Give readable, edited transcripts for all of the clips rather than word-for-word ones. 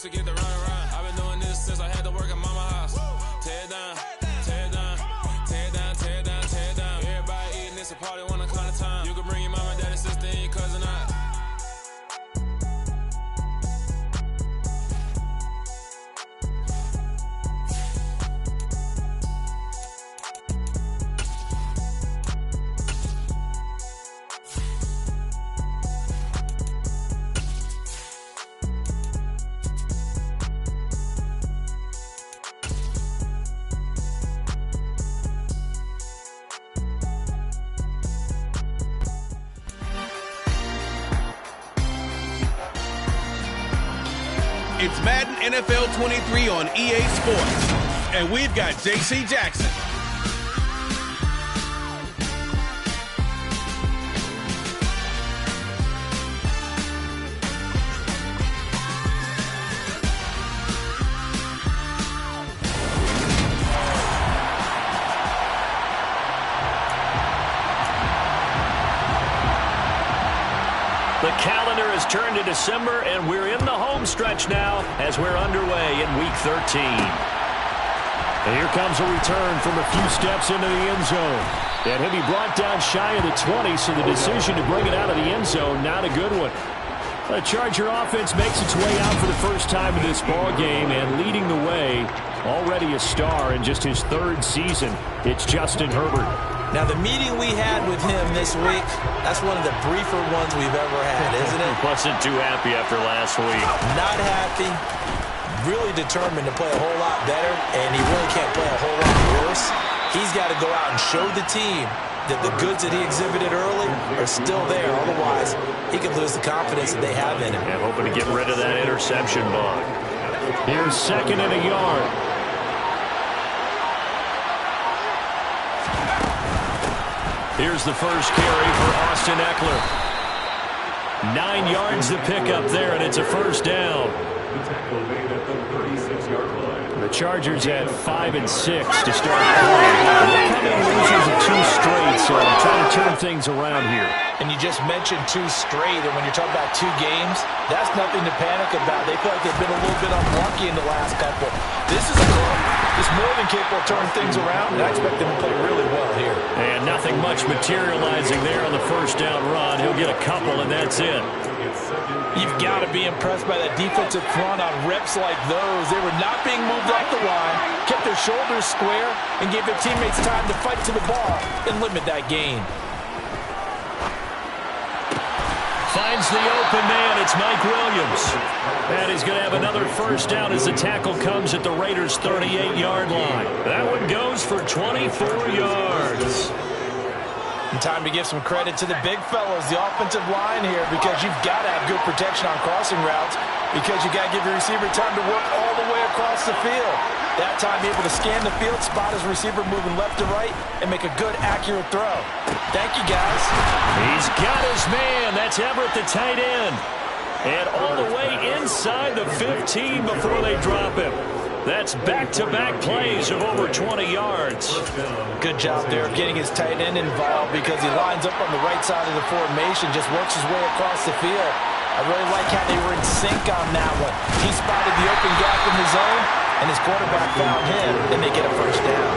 used to get the run around. I've been doing this since I had to work at mama house. Tear it down, tear it down, tear it down, tear it down, tear it down. Everybody eating, it's a party, one o'clock of time. You can bring your mama, daddy, sister, and your cousin out. It's Madden NFL 23 on EA Sports, and we've got J.C. Jackson. The calendar has turned to December, and we're in the home stretch now as we're underway in Week 13. And here comes a return from a few steps into the end zone. And he'll be brought down shy of the 20, so the decision to bring it out of the end zone, not a good one. The Charger offense makes its way out for the first time in this ball game, and leading the way, already a star in just his third season, it's Justin Herbert. Now, the meeting we had with him this week, that's one of the briefer ones we've ever had, isn't it? Wasn't too happy after last week. Not happy. Really determined to play a whole lot better, and he really can't play a whole lot worse. He's got to go out and show the team that the goods that he exhibited early are still there. Otherwise, he could lose the confidence that they have in him. I'm hoping to get rid of that interception bug. Here's 2nd and a yard. Here's the first carry for Austin Eckler. 9 yards to pick up there, and it's a first down. The Chargers at 5 and 6 to start playing. They're coming losers of 2 straight, so I'm trying to turn things around here. And you just mentioned 2 straight, and when you're talking about 2 games, that's nothing to panic about. They feel like they've been a little bit unlucky in the last couple. This is a club that's more than capable of turning things around, and I expect them to play really well here. And nothing much materializing there on the first down run. He'll get a couple, and that's it. You've got to be impressed by that defensive front on reps like those. They were not being moved off the line, kept their shoulders square, and gave their teammates time to fight to the ball and limit that gain. Finds the open man. It's Mike Williams. And he's going to have another first down as the tackle comes at the Raiders' 38-yard line. That one goes for 24 yards. And time to give some credit to the big fellas, the offensive line here, because you've got to have good protection on crossing routes, because you got to give your receiver time to work all the way across the field. That time, be able to scan the field, spot his receiver moving left to right, and make a good, accurate throw. Thank you, guys. He's got his man. That's Everett, the tight end. And all the way inside the 15 before they drop him. That's back-to-back plays of over 20 yards. Good job there of getting his tight end involved, because he lines up on the right side of the formation, just works his way across the field. I really like how they were in sync on that one. He spotted the open gap in the zone, and his quarterback found him, and they get a first down.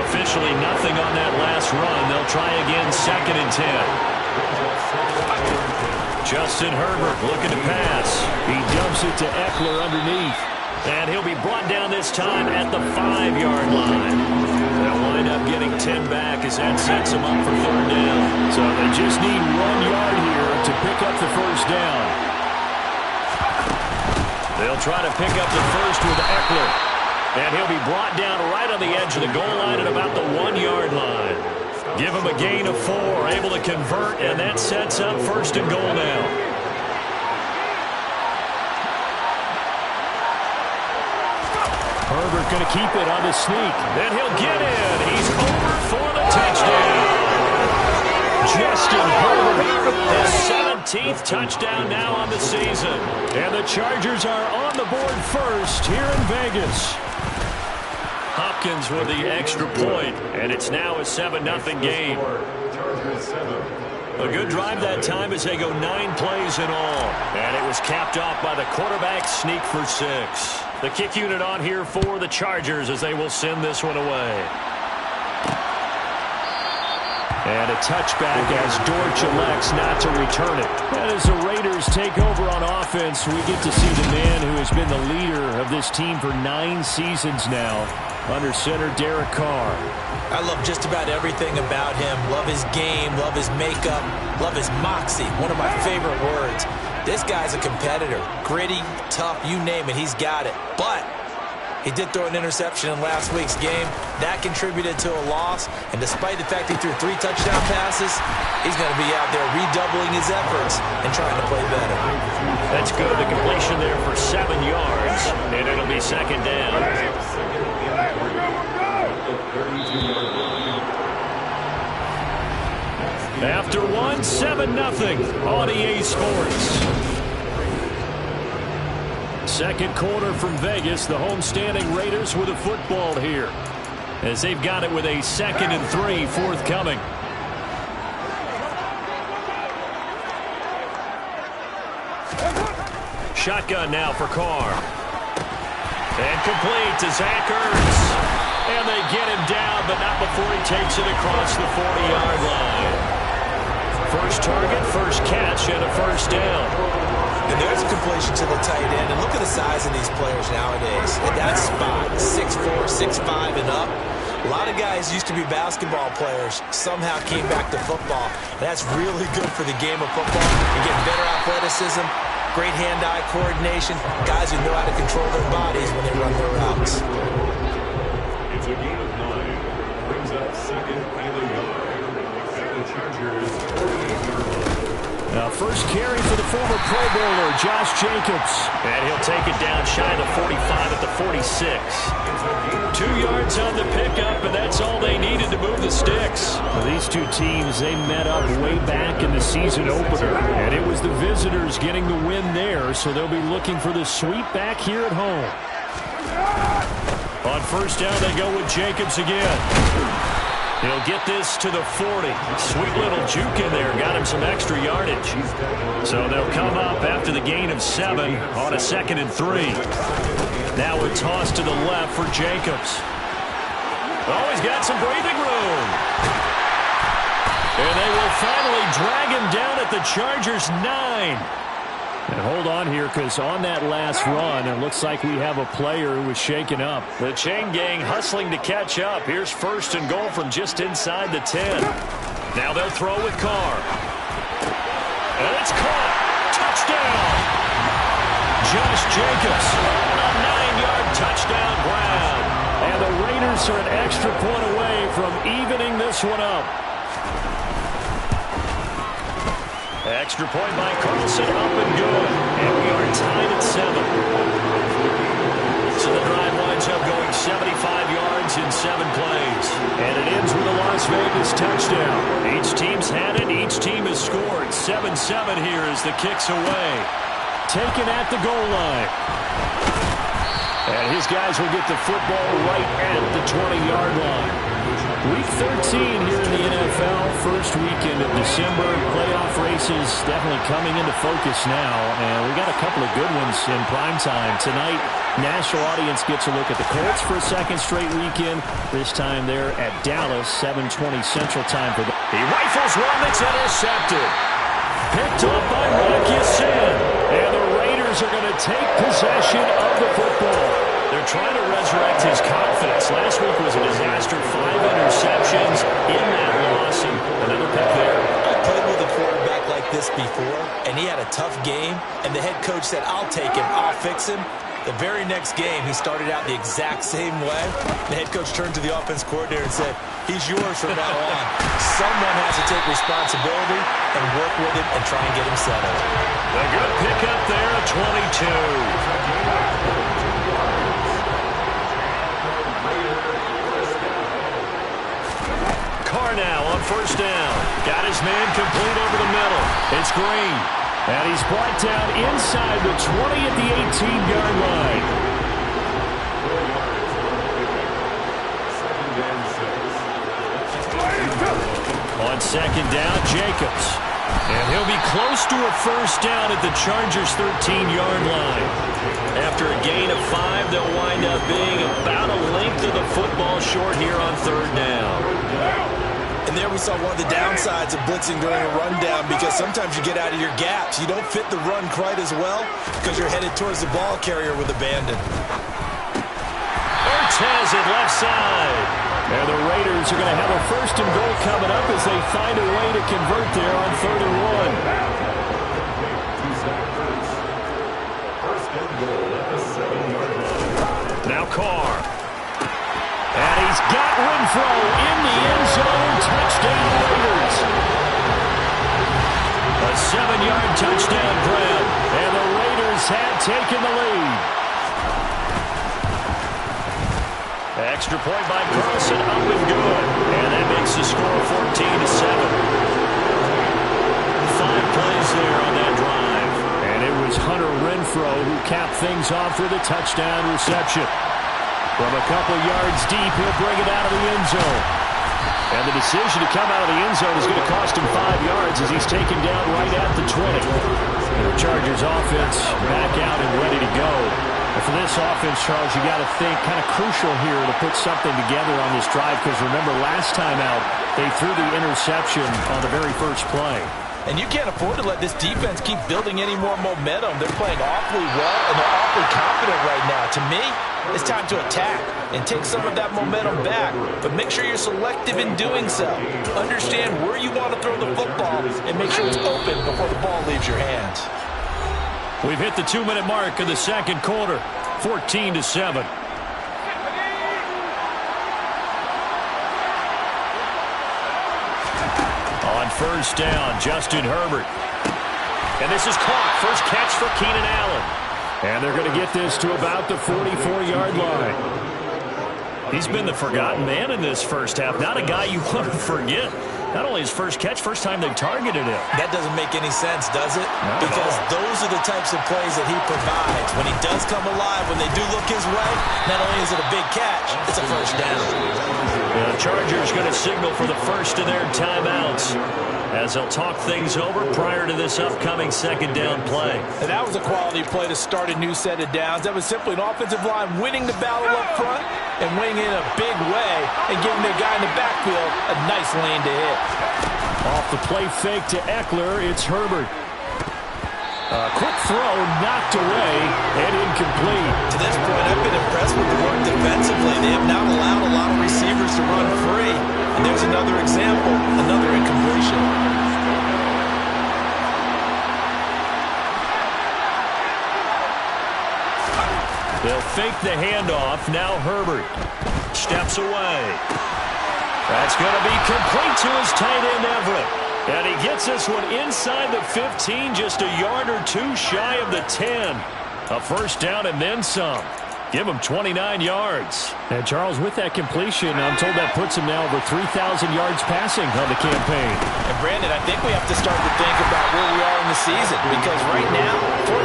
Officially nothing on that last run. They'll try again 2nd and 10. Justin Herbert looking to pass. He dumps it to Eckler underneath. And he'll be brought down this time at the 5-yard line. They'll wind up getting 10 back as that sets them up for 3rd down. So they just need 1 yard here to pick up the first down. They'll try to pick up the first with Eckler. And he'll be brought down right on the edge of the goal line at about the 1-yard line. Give him a gain of 4, able to convert, and that sets up 1st and goal now. Herbert going to keep it on the sneak. Then he'll get in. He's over for the touchdown. Justin Herbert, his 17th touchdown now on the season. And the Chargers are on the board first here in Vegas. Hopkins with the extra point, and it's now a 7-0 game. A good drive that time as they go 9 plays in all. And it was capped off by the quarterback sneak for 6. The kick unit on here for the Chargers as they will send this one away. And a touchback as Dortch elects not to return it. And as the Raiders take over on offense, we get to see the man who has been the leader of this team for 9 seasons now, under center Derek Carr. I love just about everything about him. Love his game, love his makeup, love his moxie. One of my favorite words. This guy's a competitor. Gritty, tough, you name it, he's got it. But he did throw an interception in last week's game. That contributed to a loss. And despite the fact he threw 3 touchdown passes, he's going to be out there redoubling his efforts and trying to play better. That's good. The completion there for 7 yards. And it'll be second down. After 1, 7-0 on EA Sports. Second quarter from Vegas. The homestanding Raiders with a football here, as they've got it with a 2nd and 3 forthcoming. Shotgun now for Carr. And complete to Zach Ertz. And they get him down, but not before he takes it across the 40-yard line. First target, first catch, and a first down. And there's a completion to the tight end. And look at the size of these players nowadays. At that spot, 6'4", 6'5", and up. A lot of guys used to be basketball players, somehow came back to football. And that's really good for the game of football. You get better athleticism, great hand-eye coordination, guys who know how to control their bodies when they run their routes. It's a gain of 9. Brings up second and a yard. And the Chargers 48-yard line. Now first carry for the former Pro Bowler, Josh Jacobs. And he'll take it down shy of the 45 at the 46. 2 yards on the pickup, and that's all they needed to move the sticks. Well, these two teams, they met up way back in the season opener. And it was the visitors getting the win there, so they'll be looking for the sweep back here at home. On first down, they go with Jacobs again. He'll get this to the 40. Sweet little juke in there. Got him some extra yardage. So they'll come up after the gain of 7 on a 2nd and 3. Now a toss to the left for Jacobs. Oh, he's got some breathing room. And they will finally drag him down at the Chargers' 9. And hold on here, because on that last run, it looks like we have a player who was shaken up. The chain gang hustling to catch up. Here's first and goal from just inside the 10. Now they'll throw with Carr. And it's caught. Touchdown. Josh Jacobs on a 9-yard touchdown grab. And the Raiders are an extra point away from evening this one up. Extra point by Carlson, up and good. And we are tied at 7. So the drive winds up going 75 yards in 7 plays. And it ends with a Las Vegas touchdown. Each team's had it. Each team has scored. 7-7 here as the kick's away. Taken at the goal line. And his guys will get the football right at the 20-yard line. Week 13 here in the NFL, first weekend of December. Playoff races definitely coming into focus now, and we got a couple of good ones in primetime. Tonight, national audience gets a look at the Colts for a second straight weekend. This time they're at Dallas, 7:20 Central Time for them. He rifles one that's intercepted. Picked up by Rocky Sin, and the Raiders are going to take possession of the football. They're trying to resurrect his confidence. Last week was a disaster. 5 interceptions in that loss, and another pick there. I played with a quarterback like this before, and he had a tough game, and the head coach said, I'll take him, I'll fix him. The very next game, he started out the exact same way. The head coach turned to the offense coordinator and said, he's yours from now on. Someone has to take responsibility and work with him and try and get him settled. A good pickup there at 22. Carr now on first down. Got his man complete over the middle. It's Green. And he's brought down inside the 20 at the 18-yard line. On second down, Jacobs. And he'll be close to a first down at the Chargers' 13-yard line. After a gain of 5, they'll wind up being about a length of the football short here on third down. And there we saw one of the downsides of blitzing during a rundown, because sometimes you get out of your gaps. You don't fit the run quite as well because you're headed towards the ball carrier with abandon. Ortez at left side. And the Raiders are going to have a first and goal coming up as they find a way to convert there on 3rd and 1. First and goal at the 7-yard line. Now Carr. And he's got Renfro in the end zone. Touchdown Raiders. A 7-yard touchdown grab. And the Raiders have taken the lead. Extra point by Carlson, up and good. And that makes the score 14-7. 5 plays there on that drive. And it was Hunter Renfro who capped things off with a touchdown reception. From a couple yards deep, he'll bring it out of the end zone. And the decision to come out of the end zone is going to cost him 5 yards as he's taken down right at the 20. And the Chargers offense back out and ready to go. And for this offense, Charles, you got to think kind of crucial here to put something together on this drive, because remember last time out, they threw the interception on the very first play. And you can't afford to let this defense keep building any more momentum. They're playing awfully well, and they're awfully confident right now. To me, it's time to attack and take some of that momentum back. But make sure you're selective in doing so. Understand where you want to throw the football and make sure it's open before the ball leaves your hands. We've hit the 2-minute mark of the second quarter, 14-7. On first down, Justin Herbert. And this is caught. First catch for Keenan Allen. And they're going to get this to about the 44-yard line. He's been the forgotten man in this first half. Not a guy you want to forget. Not only his first catch, first time they've targeted him. That doesn't make any sense, does it? Because those are the types of plays that he provides. When he does come alive, when they do look his way, not only is it a big catch, it's a first down. The Chargers going to signal for the first of their timeouts as they'll talk things over prior to this upcoming second down play. And that was a quality play to start a new set of downs. That was simply an offensive line winning the battle up front and winning in a big way and giving their guy in the backfield a nice lane to hit. Off the play fake to Eckler, it's Herbert. A quick throw knocked away and incomplete. To this point, I've been impressed with the work defensively. They have not allowed a lot of receivers to run free. And there's another example, another incompletion. They'll fake the handoff. Now Herbert steps away. That's going to be complete to his tight end, Everett. And he gets this one inside the 15, just a yard or two shy of the 10. A first down and then some. Give him 29 yards. And Charles, with that completion, I'm told that puts him now over 3,000 yards passing on the campaign. And Brandon, I think we have to start to think about where we are in the season, because right now,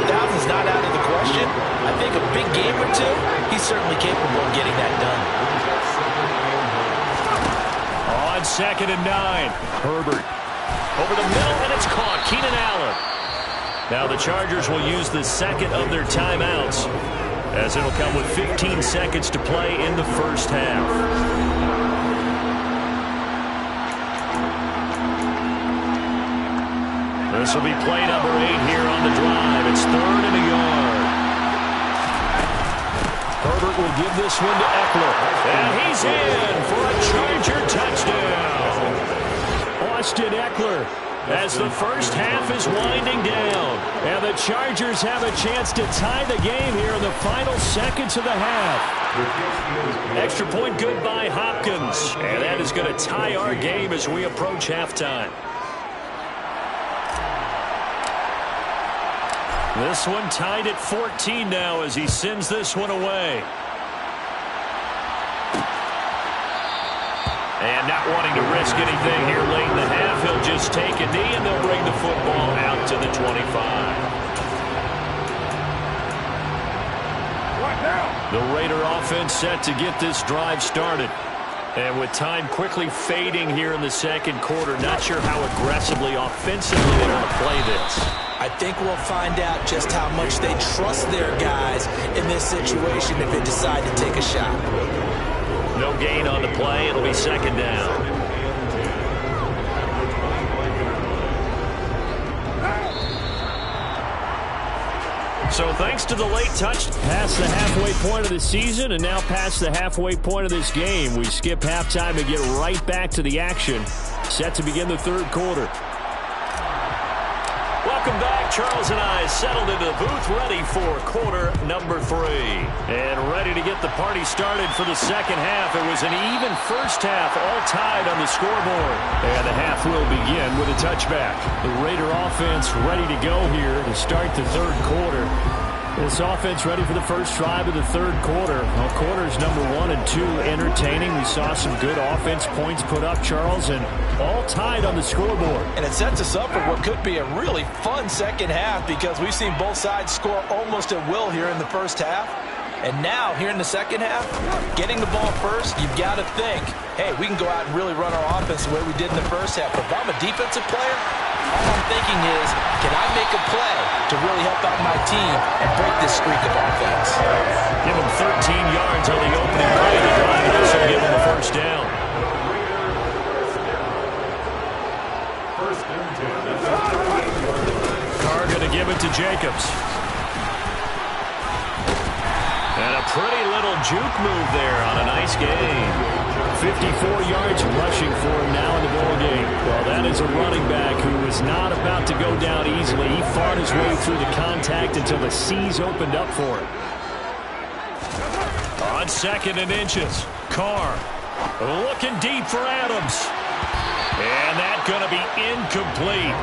4,000 is not out of the question. I think a big game or two, he's certainly capable of getting that done. On 2nd and 9, Herbert over the middle, and it's caught. Keenan Allen. Now the Chargers will use the second of their timeouts, as it'll come with 15 seconds to play in the first half. This will be play number 8 here on the drive. It's 3rd and a yard. Herbert will give this one to Eckler. And he's in for a Charger touchdown. Austin Eckler, as the first half is winding down. And the Chargers have a chance to tie the game here in the final seconds of the half. Extra point good by Hopkins. And that is going to tie our game as we approach halftime. This one tied at 14 now as he sends this one away. And not wanting to risk anything here late in the half, he'll just take a knee and they'll bring the football out to the 25. The Raider offense set to get this drive started. And with time quickly fading here in the second quarter, not sure how aggressively, offensively they want to play this. I think we'll find out just how much they trust their guys in this situation if they decide to take a shot. No gain on the play. It'll be second down. So thanks to the late touch, past the halfway point of the season and now past the halfway point of this game, we skip halftime and get right back to the action. Set to begin the third quarter. Welcome back. Charles and I settled into the booth, ready for quarter number 3. And ready to get the party started for the second half. It was an even first half, all tied on the scoreboard. And the half will begin with a touchback. The Raider offense ready to go here to start the third quarter. This offense ready for the first drive of the third quarter. Well, quarters number 1 and 2 entertaining. We saw some good offense points put up, Charles, and all tied on the scoreboard. And it sets us up for what could be a really fun second half because we've seen both sides score almost at will here in the first half. And now, here in the second half, getting the ball first, you've got to think, hey, we can go out and really run our offense the way we did in the first half. But if I'm a defensive player, all I'm thinking is, can I make a play to really help out my team and break this streak of offense? Give him 13 yards on the opening play of the drive, and also give him the first down. First and 10. Carr going to give it to Jacobs. And a pretty little juke move there on a nice game. 54 yards rushing for him now in the ball game. Well, that is a running back who is not about to go down easily. He fought his way through the contact until the C's opened up for him. On second and inches, Carr looking deep for Adams. And that's going to be incomplete.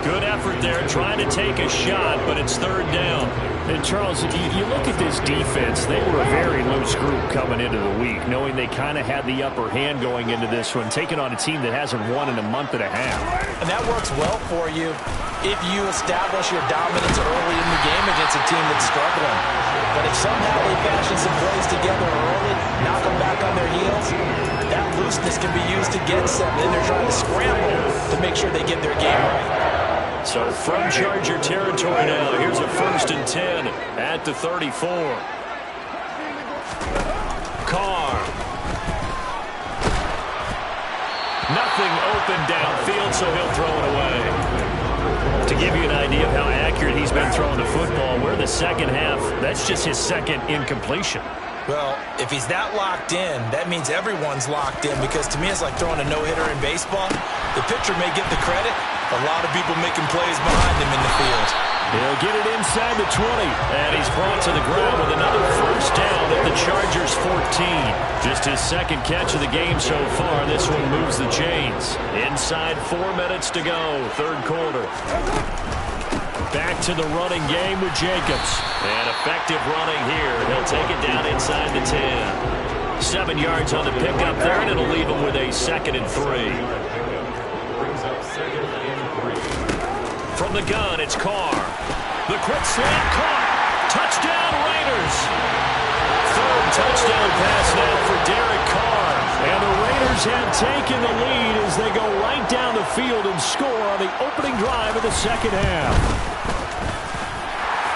Good effort there, trying to take a shot, but it's third down. And Charles, you look at this defense, they were a very loose group coming into the week, knowing they kind of had the upper hand going into this one, taking on a team that hasn't won in a month and a half. And that works well for you if you establish your dominance early in the game against a team that's struggling. But if somehow they fashion some plays together early, knock them back on their heels, that looseness can be used against them. Then they're trying to scramble to make sure they get their game right. So from Charger territory now, here's a first and 10 at the 34. Carr. Nothing open downfield, so he'll throw it away. To give you an idea of how accurate he's been throwing the football, we're in the second half. That's just his second incompletion. Well, if he's that locked in, that means everyone's locked in because to me it's like throwing a no-hitter in baseball. The pitcher may get the credit, a lot of people making plays behind him in the field. He'll get it inside the 20, and he's brought to the ground with another first down at the Chargers' 14. Just his second catch of the game so far. This one moves the chains. Inside 4 minutes to go, third quarter. Back to the running game with Jacobs. And effective running here. He'll take it down inside the 10. 7 yards on the pickup there, and it'll leave him with a second and 3. Brings up second and 3. From the gun, it's Carr. The quick slant caught. Touchdown, Raiders. Third touchdown pass now for Derek Carr. And the Raiders have taken the lead as they go right down the field and score on the opening drive of the second half.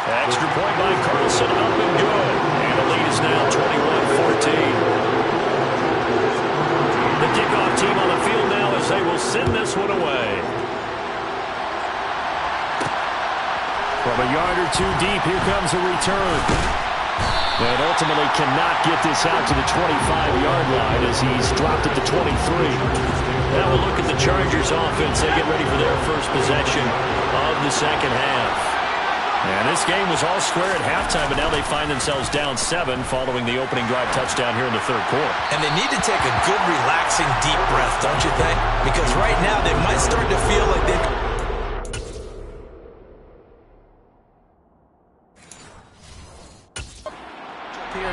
Extra point by Carlson, up and good. And the lead is now 21-14. The kickoff team on the field now as they will send this one away. From a yard or two deep, here comes a return. And ultimately cannot get this out to the 25-yard line as he's dropped at the 23. Now we'll look at the Chargers offense. They get ready for their first possession of the second half. And this game was all square at halftime, but now they find themselves down 7 following the opening drive touchdown here in the third quarter. And they need to take a good, relaxing, deep breath, don't you think? Because right now they might start to feel like they've... here.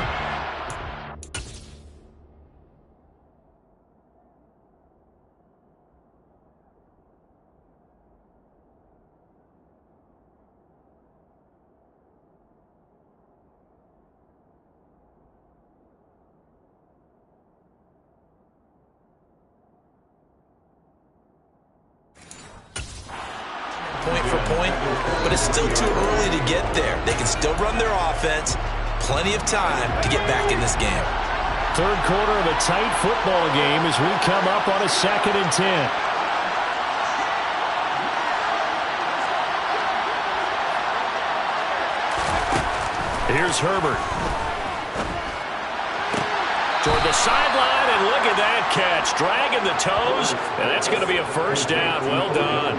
point, but it's still too early to get there. They can still run their offense. Plenty of time to get back in this game. Third quarter of a tight football game as we come up on a 2nd and 10. Here's Herbert. Toward the sideline, and look at that catch. Dragging the toes, and that's going to be a first down. Well done.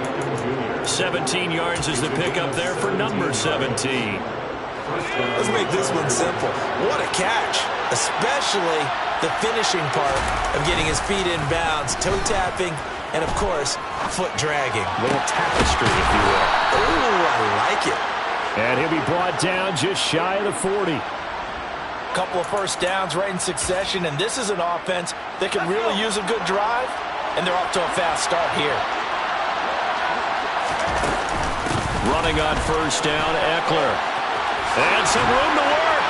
17 yards is the pickup there for number 17. Let's make this one simple. What a catch, especially the finishing part of getting his feet in bounds, toe tapping, and, of course, foot dragging. A little tapestry, if you will. Ooh, I like it. And he'll be brought down just shy of the 40. Couple of first downs right in succession, and this is an offense that can really use a good drive, and they're off to a fast start here. Running on first down, Eckler. And some room to work.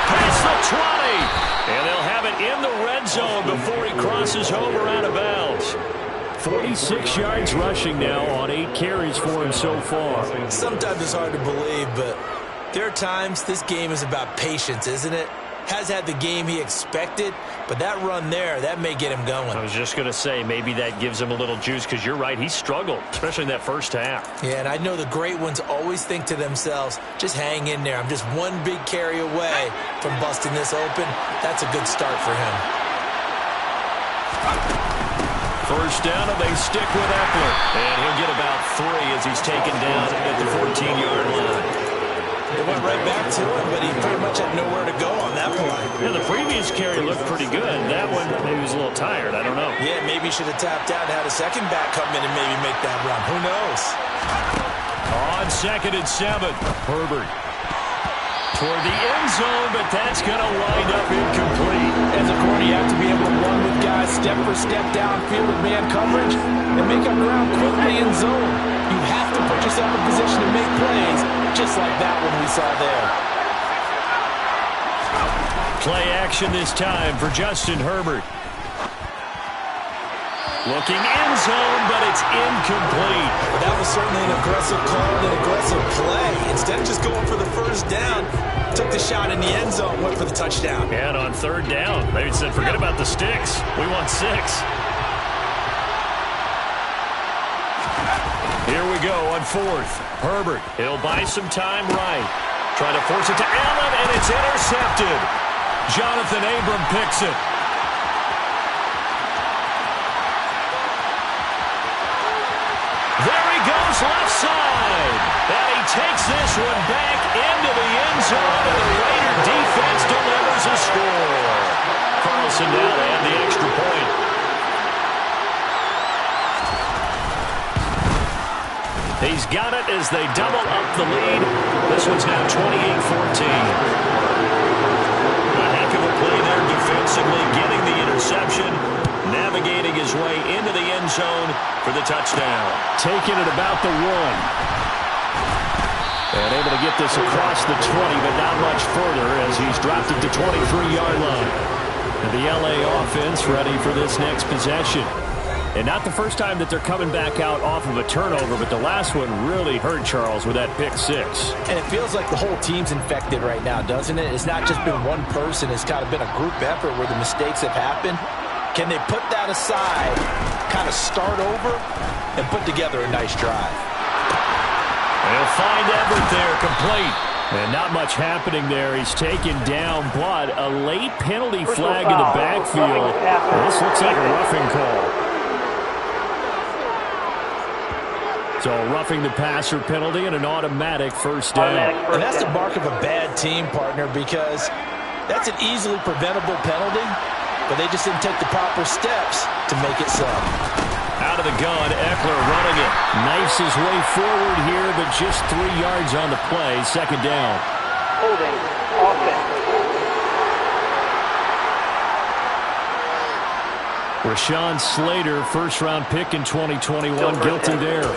Past the 20. And they'll have it in the red zone before he crosses over out of bounds. 46 yards rushing now on 8 carries for him so far. Sometimes it's hard to believe, but there are times this game is about patience, isn't it? Has had the game he expected, but that run there, that may get him going. I was just going to say, maybe that gives him a little juice, because you're right, he struggled, especially in that first half. Yeah, and I know the great ones always think to themselves, just hang in there. I'm just one big carry away from busting this open. That's a good start for him. First down, and they stick with Eckler. And he'll get about 3 as he's taken down at the 14-yard line. They went right back to him, but he pretty much had nowhere to go on that play. Yeah, the previous carry looked pretty good. That one, maybe he was a little tired. I don't know. Yeah, maybe he should have tapped out and had a second back come in and maybe make that run. Who knows? On 2nd and 7, Herbert. Toward the end zone, but that's going to wind up incomplete. As a corner, you have to be able to run with guys step for step downfield with man coverage and make up ground quickly in zone. You have to put yourself in position to make plays, just like that one we saw there. Play action this time for Justin Herbert. Looking end zone, but it's incomplete. That was certainly an aggressive call and an aggressive play. Instead of just going for the first down, took the shot in the end zone, went for the touchdown. And on 3rd down, maybe it said, forget about the sticks. We want 6. Here we go on 4th. Herbert, he'll buy some time right. Trying to force it to Allen, and it's intercepted. Jonathan Abram picks it. There he goes left side. And he takes this one back into the end zone, and the Raider defense delivers a score. Carlson now to add the extra point. He's got it as they double up the lead. This one's now 28-14. A heck of a play there defensively, getting the interception, navigating his way into the end zone for the touchdown. Taking it about the 1. And able to get this across the 20, but not much further as he's dropped it to 23-yard line. And the LA offense ready for this next possession. And not the first time that they're coming back out off of a turnover, but the last one really hurt Charles with that pick 6. And it feels like the whole team's infected right now, doesn't it? It's not just been one person. It's kind of been a group effort where the mistakes have happened. Can they put that aside, kind of start over, and put together a nice drive? They'll find Everett there, complete. And not much happening there. He's taken down, but a late penalty flag in the backfield. This looks like a roughing call. So roughing the passer penalty and an automatic first down. And that's the mark of a bad team, partner, because that's an easily preventable penalty, but they just didn't take the proper steps to make it so. Out of the gun, Eckler running it. Knifes his way forward here, but just 3 yards on the play. 2nd down. Holding offense. Rashawn Slater, first-round pick in 2021, guilty there.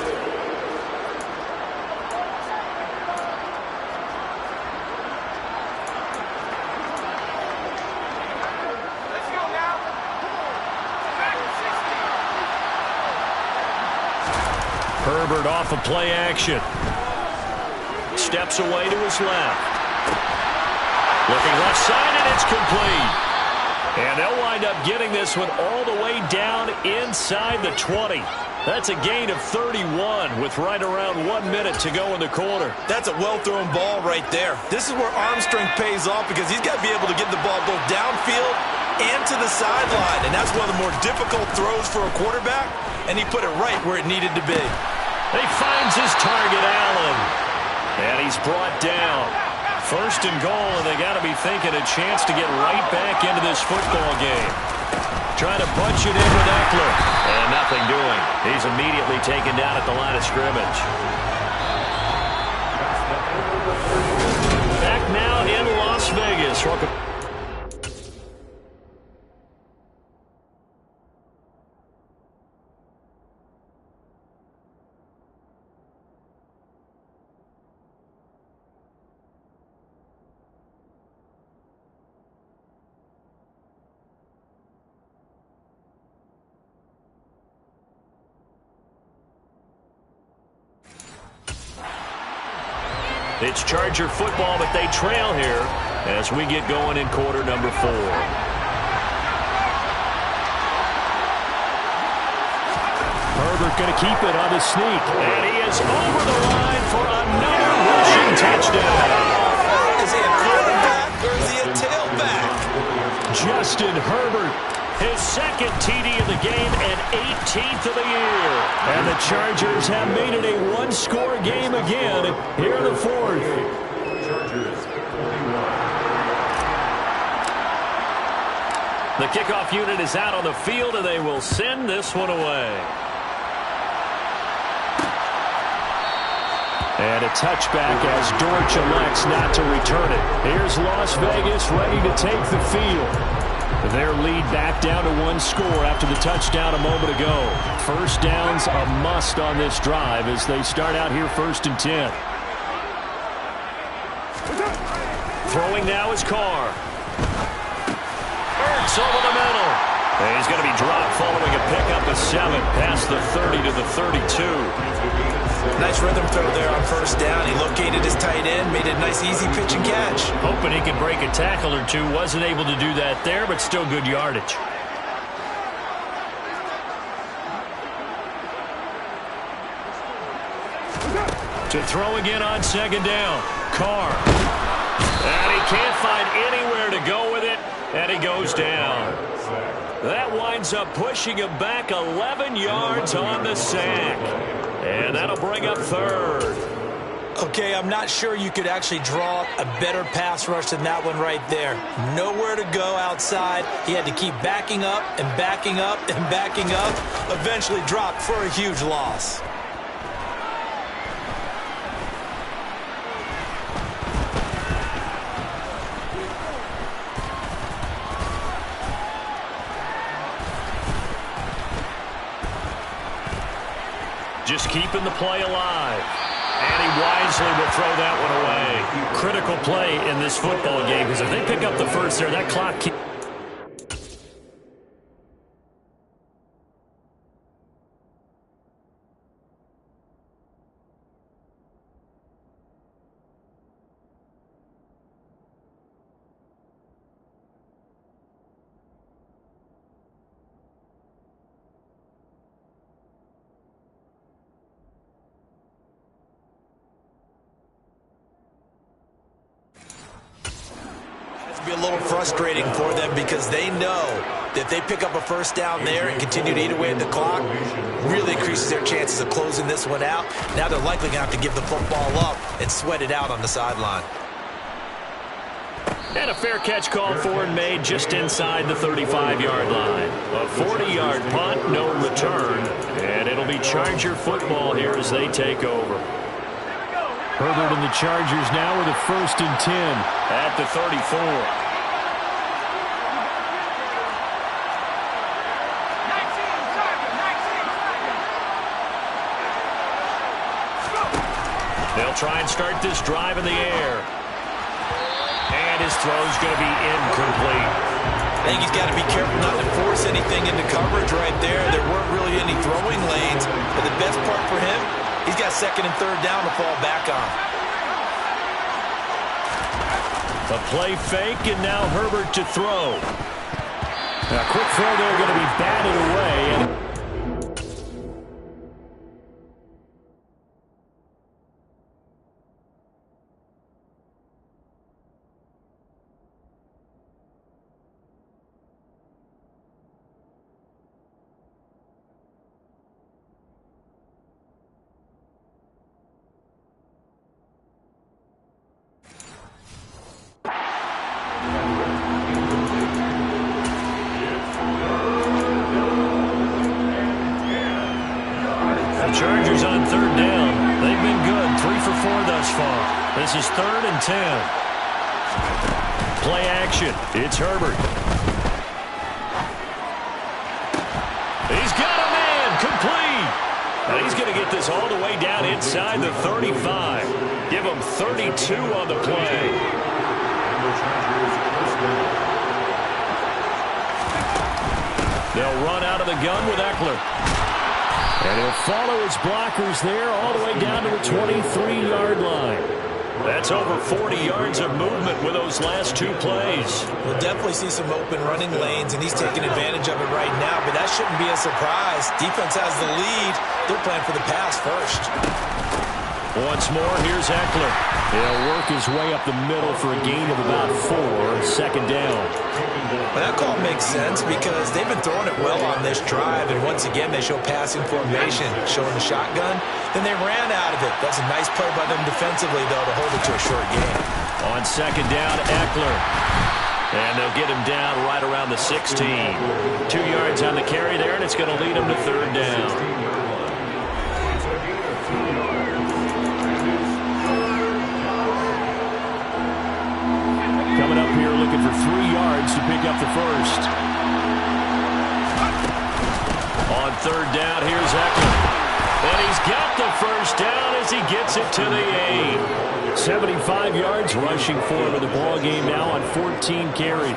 Herbert off of play action. Steps away to his left. Looking left side, and it's complete. And they'll wind up getting this one all the way down inside the 20. That's a gain of 31 with right around 1 minute to go in the quarter. That's a well-thrown ball right there. This is where arm strength pays off because he's got to be able to get the ball both downfield and to the sideline. And that's one of the more difficult throws for a quarterback, and he put it right where it needed to be. He finds his target, Allen. And he's brought down. First and goal, and they got to be thinking a chance to get right back into this football game. Trying to bunch it in with Eckler. And nothing doing. He's immediately taken down at the line of scrimmage. Back now in Las Vegas. It's Charger football, but they trail here as we get going in quarter number 4. Herbert going to keep it on the sneak. And he is over the line for another rushing touchdown. Is he a quarterback or is he a tailback? Justin Herbert, his second TD of the game and 18th of the year. And the Chargers have made it a one-score game again here in the 4th. Chargers 21. The kickoff unit is out on the field, and they will send this one away. And a touchback as Dortch elects not to return it. Here's Las Vegas ready to take the field. Their lead back down to 1 score after the touchdown a moment ago. First down's a must on this drive as they start out here 1st and 10. Throwing now is Carr. Ertz over the middle. And he's going to be dropped following a pickup of 7 past the 30 to the 32. Nice rhythm throw there on first down. He located his tight end, made a nice easy pitch and catch. Hoping he could break a tackle or two. Wasn't able to do that there, but still good yardage. To throw again on 2nd down. Carr. And he can't find anywhere to go with it, and he goes down. That winds up pushing him back 11 yards on the sack. And that'll bring up 3rd. Okay, I'm not sure you could actually draw a better pass rush than that one right there. Nowhere to go outside. He had to keep backing up and backing up and backing up. Eventually dropped for a huge loss. Just keeping the play alive. And he wisely will throw that one away. Critical play in this football game because if they pick up the first there, that clock keeps... Be a little frustrating for them because they know that if they pick up a first down there and continue to eat away at the clock, really increases their chances of closing this one out. Now they're likely going to have to give the football up and sweat it out on the sideline. And a fair catch called for and made just inside the 35-yard line. A 40-yard punt, no return. And it'll be Charger football here as they take over. Herbert and the Chargers now with a 1st and 10 at the 34. They'll try and start this drive in the air. And his throw's going to be incomplete. I think he's got to be careful not to force anything into coverage right there. There weren't really any throwing lanes, but the best part for him, He's got second and third down to fall back on. A play fake, and now Herbert to throw. A quick throw there going to be batted away. Chargers on third down. They've been good. 3 for 4 thus far. This is 3rd and 10. Play action. It's Herbert. He's got a man. Complete. Now he's going to get this all the way down inside the 35. Give him 32 on the play. They'll run out of the gun with Eckler. And he'll follow his blockers there all the way down to the 23-yard line. That's over 40 yards of movement with those last 2 plays. We'll definitely see some open running lanes, and he's taking advantage of it right now, but that shouldn't be a surprise. Defense has the lead. They're playing for the pass first. Once more, here's Eckler. He'll work his way up the middle for a gain of about 4, 2nd down. Well, that call makes sense because they've been throwing it well on this drive, and once again they show passing formation, showing the shotgun. Then they ran out of it. That's a nice play by them defensively, though, to hold it to a short gain. On 2nd down, Eckler. And they'll get him down right around the 16. 2 yards on the carry there, and it's going to lead him to 3rd down. Coming up here looking for 3 yards to pick up the first. On 3rd down, here's Eckler. And he's got the first down as he gets it to the 8. 75 yards rushing for him in the ball game now on 14 carried.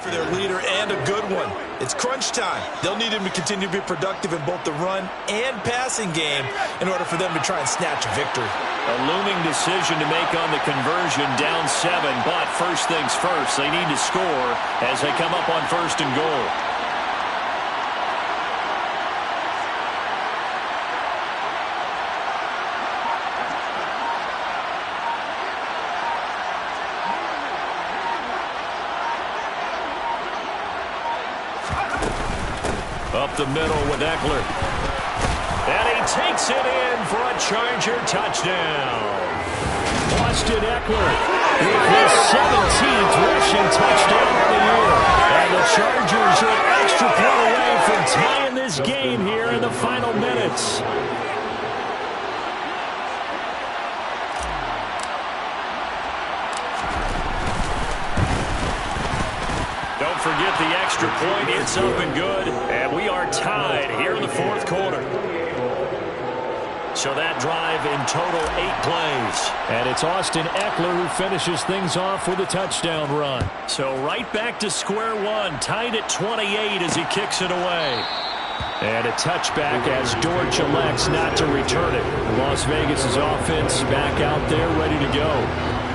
For their leader, and a good one. It's crunch time. They'll need him to continue to be productive in both the run and passing game in order for them to try and snatch a victory. A looming decision to make on the conversion, down 7, but first things first, they need to score as they come up on 1st and goal. Up the middle with Eckler. And he takes it in for a Charger touchdown. Austin Eckler with his 17th rushing touchdown of the year. And the Chargers are an extra point away from tying this game here in the final minutes. Don't forget the extra point. It's up and good. And we are tied here in the 4th quarter. So that drive in total 8 plays. And it's Austin Eckler who finishes things off with a touchdown run. So right back to square one, tied at 28 as he kicks it away. And a touchback as Dortch elects not to return it. Las Vegas' offense back out there ready to go.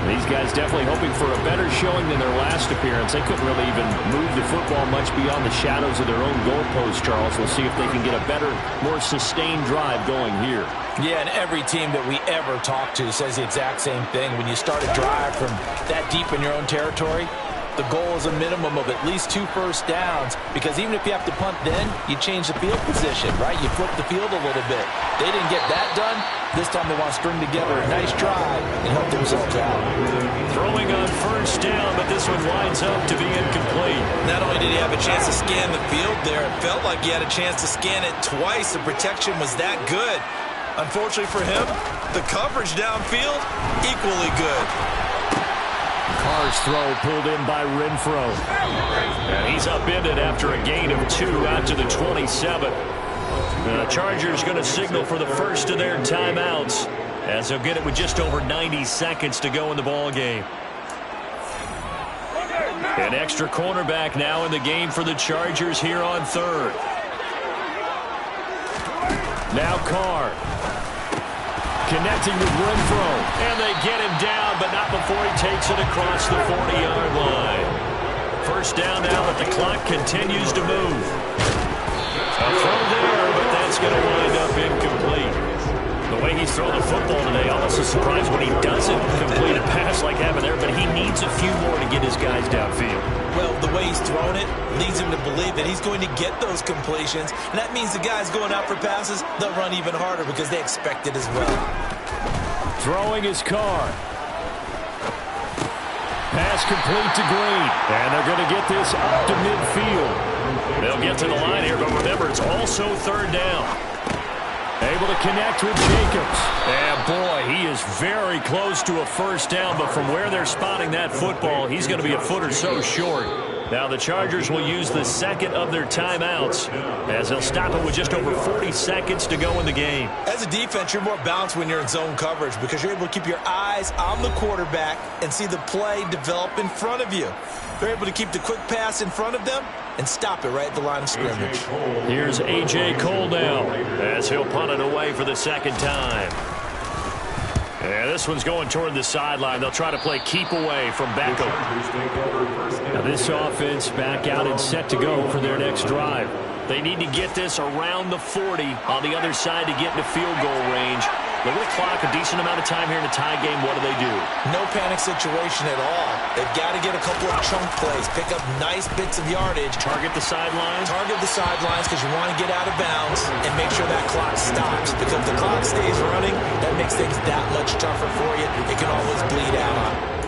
These guys definitely hoping for a better showing than their last appearance. They couldn't really even move the football much beyond the shadows of their own goalpost, Charles. We'll see if they can get a better, more sustained drive going here. Yeah, and every team that we ever talk to says the exact same thing. When you start a drive from that deep in your own territory, the goal is a minimum of at least 2 first downs, because even if you have to punt then, you change the field position, right? You flip the field a little bit. They didn't get that done. This time they want to string together a nice drive and help themselves out. Throwing on first down, but this one winds up to be incomplete. Not only did he have a chance to scan the field there, it felt like he had a chance to scan it twice. The protection was that good. Unfortunately for him, the coverage downfield, equally good. Carr's throw pulled in by Renfro. And he's upended after a gain of 2 out to the 27. The Chargers going to signal for the first of their timeouts as they'll get it with just over 90 seconds to go in the ball game. An extra cornerback now in the game for the Chargers here on 3rd. Now Carr. Connecting with Renfro. And they get him down, but not before he takes it across the 40-yard line. First down now, but the clock continues to move. A throw there, but that's going to wind up incomplete. The way he's throwing the football today, almost a surprise when he doesn't complete a pass like happened there, but he needs a few more to get his guys downfield. Well, the way he's thrown it leads him to believe that he's going to get those completions, and that means the guys going out for passes, they'll run even harder because they expect it as well. Throwing his Carr. Pass complete to Green, and they're going to get this up to midfield. They'll get to the line here, but remember, it's also third down. Able to connect with Jacobs. And boy, he is very close to a first down, but from where they're spotting that football, he's going to be a foot or so short. Now the Chargers will use the second of their timeouts as they'll stop it with just over 40 seconds to go in the game. As a defense, you're more balanced when you're in zone coverage because you're able to keep your eyes on the quarterback and see the play develop in front of you. They're able to keep the quick pass in front of them and stop it right at the line of scrimmage. Here's A.J. Cole now as he'll punt it away for the second time. And this one's going toward the sideline. They'll try to play keep away from Beckham. Now this offense back out and set to go for their next drive. They need to get this around the 40 on the other side to get into field goal range. Look at the clock, a decent amount of time here in a tie game. What do? No panic situation at all. They've got to get a couple of chunk plays, pick up nice bits of yardage. Target the sidelines? Target the sidelines because you want to get out of bounds and make sure that clock stops. Because if the clock stays running, that makes things that much tougher for you. It can always bleed out.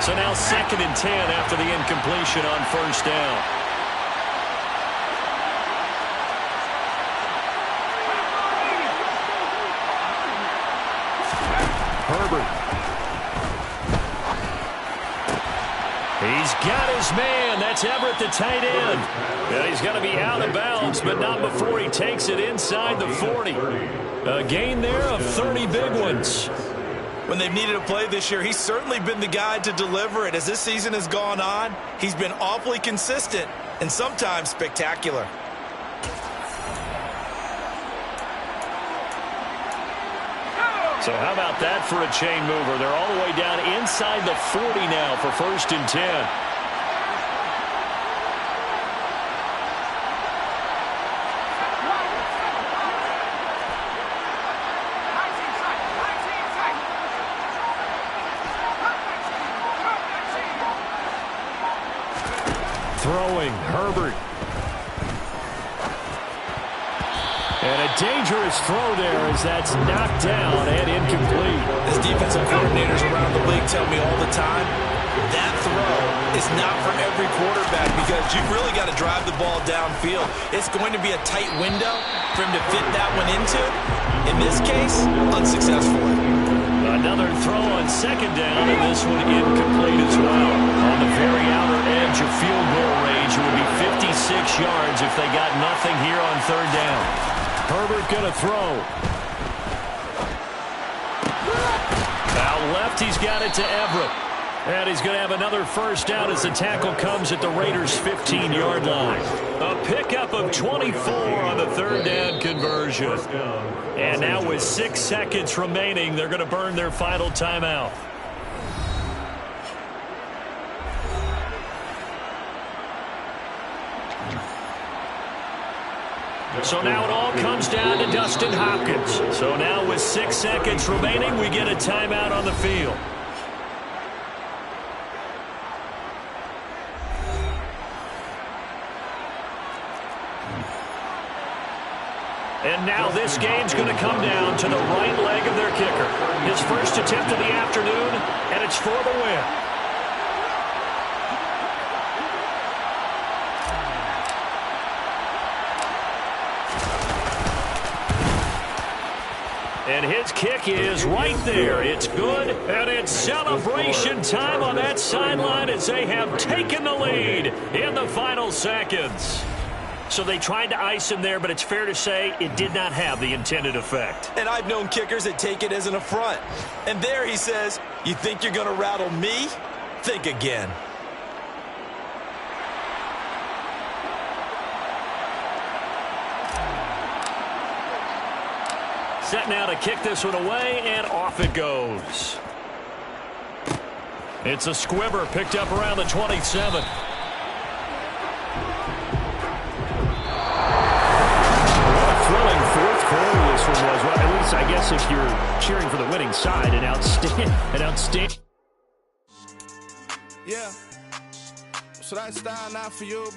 So now 2nd and 10 after the incompletion on first down. Herbert. He's got his man. That's Everett, the tight end. And he's going to be out of bounds, but not before he takes it inside the 40. A gain there of 30 big ones. When they've needed a play this year, he's certainly been the guy to deliver it. As this season has gone on, he's been awfully consistent and sometimes spectacular. So how about that for a chain mover? They're all the way down inside the 40 now for 1st and 10. Throwing, Herbert. And a dangerous throw there as that's knocked down and incomplete. As defensive coordinators around the league tell me all the time, that throw is not for every quarterback because you've really got to drive the ball downfield. It's going to be a tight window for him to fit that one into. In this case, unsuccessfully. Another throw on 2nd down, and this one incomplete as well. On the very outer edge of field goal range, it would be 56 yards if they got nothing here on 3rd down. Herbert going to throw. Out left, he's got it to Everett. And he's going to have another first down as the tackle comes at the Raiders' 15-yard line. A pickup of 24 on the 3rd down conversion. And now with 6 seconds remaining, they're going to burn their final timeout. So now it all comes down to Dustin Hopkins. So now with 6 seconds remaining, we get a timeout on the field. And now this game's going to come down to the right leg of their kicker. His first attempt of the afternoon, and it's for the win. And his kick is right there. It's good, and it's celebration time on that sideline as they have taken the lead in the final seconds. so they tried to ice him there, but it's fair to say it did not have the intended effect. And I've known kickers that take it as an affront. And there he says, you think you're going to rattle me? Think again. Set now to kick this one away, and off it goes. It's a squibber picked up around the 27. What a thrilling fourth quarter this one was. Well, at least I guess if you're cheering for the winning side, an outstanding. Yeah. So that style not for you,